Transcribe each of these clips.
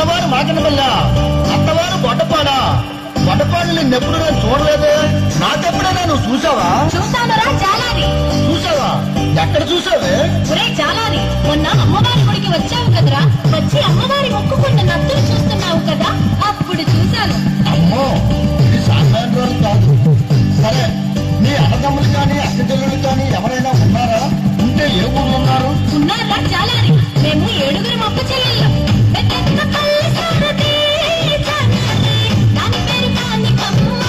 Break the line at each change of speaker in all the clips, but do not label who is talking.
చిన్నవారు మాకన వల్ల అత్తవారు గొడ్డపాడా. గొడ్డపాడు నిన్నెప్పుడు నేను చూడలేదు. నాకెప్పుడైనా నువ్వు చూసావా?
చూసానురా చాలాని.
చూసావా? ఎక్కడ చూసావే?
ఒరే చాలాని, మొన్న అమ్మవారి గుడికి వచ్చావు కదరా, వచ్చి అమ్మవారి మొక్కుకున్న నత్తులు చూస్తున్నావు కదా, అప్పుడు చూశాను.
అమ్మో, ఇది సాధారణ రోజు కాదు. సరే, నీ అన్నదమ్ములు కానీ అక్క చెల్లెలు కానీ ఎవరైనా ఉన్నారా? ఉంటే ఏ ఊళ్ళు ఉన్నారు?
ఉన్నారా చాలాని, మేము 7 మొక్క చెల్లెళ్ళం. పెద్దక్క పల్లె సారథి జానాలి, దాని పేరు కాళికమ్మ.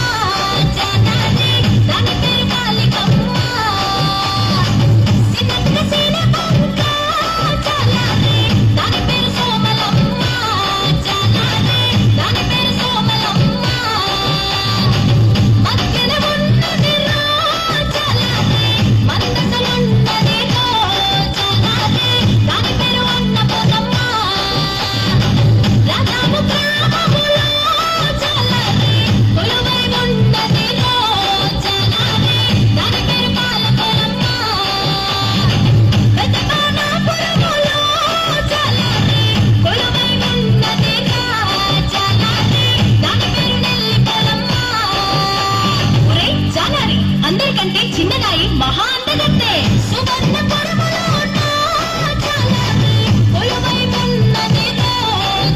జానాలి, దాని పేరు కాళికమ్మ. సినక్క సీనకొంక జానాలి, దాని పేరు సోమలమ్మ. జానాలి, దాని పేరు సోమలమ్మ. మధ్యన ఉన్నదిరా జానాలి, మందసలున్నదిరా జానాలి, దాని పేరు అన్నపూర్ణమ్మ. రాజాము గ్రామములో జానాలి, కొలువై ఉన్నదిరా జానాలి, దాని పేరు పాలకొలమ్మ. పెదకానాపురములో జానాలి, కొలువై ఉన్నదిరా జానాలి, దాని పేరు నెల్లిపొలమ్మ. ఒరేయ్ జానాలి, అందరికంటే చిన్నదాయి మహా అందగత్తే. సువర్ణపురములో ఉన్న జానాలి, కొలువై ఉన్నదిరా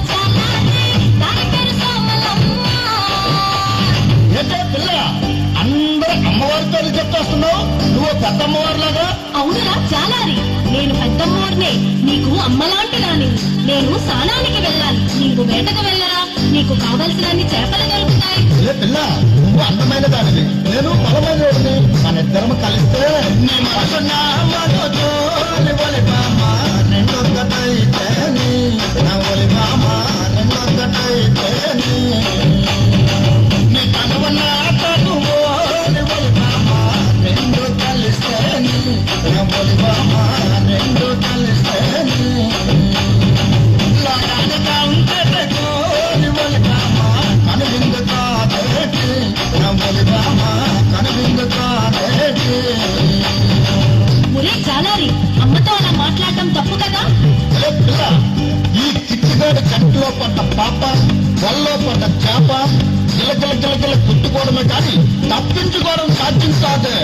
జానాలి, దాని పేరు సోమలమ్మ.
ఏంటే పిల్ల, అందరూ అమ్మవారితో చెప్తొస్తున్నావు. నువ్వు పెద్ద అమ్మవారిలాగా.
అవునురా చాలారి, నేను పెద్దమ్మోర్నే, నీకు అమ్మలాంటి దాన్ని. నేను స్నానానికి వెళ్ళాలి, నీవు వేటకు వెళ్ళరా, నీకు కావలసినన్ని చేపలు దొరుకుతాయి.
ఏ పిల్ల, నువ్వు అందమైన దానివి, నేను బలమైన వాడిని. మన ఇద్దరం కలిస్తే నీ మనసున్న మనతో ఒలిబామ రెండొక్కటైతేని, నా ఒలిబామ రెండొక్కటైతేని. నీ కనువన్న కనువో ఒలిబామ రెండు కలిస్తేని, నా ఒలిబామ రెండు కలిస్తేని. లోకానికా ఉంటేటో ఒలిబామ కనువిందు కాదేటి, నా ఒలిబామ కనువిందు కాదేటి.
ఒరే చాలారి, అమ్మతో అలా మాట్లాడటం తప్పు కదా.
ఏ పిల్ల, ఈ చిట్టుగాడి కంటిలో పడ్డ పాప, వల్లో పడ్డ చేప గిలగిల గిలగిల కుట్టుకోవడమే కానీ తప్పించుకోవడం సాధ్యం కాదే.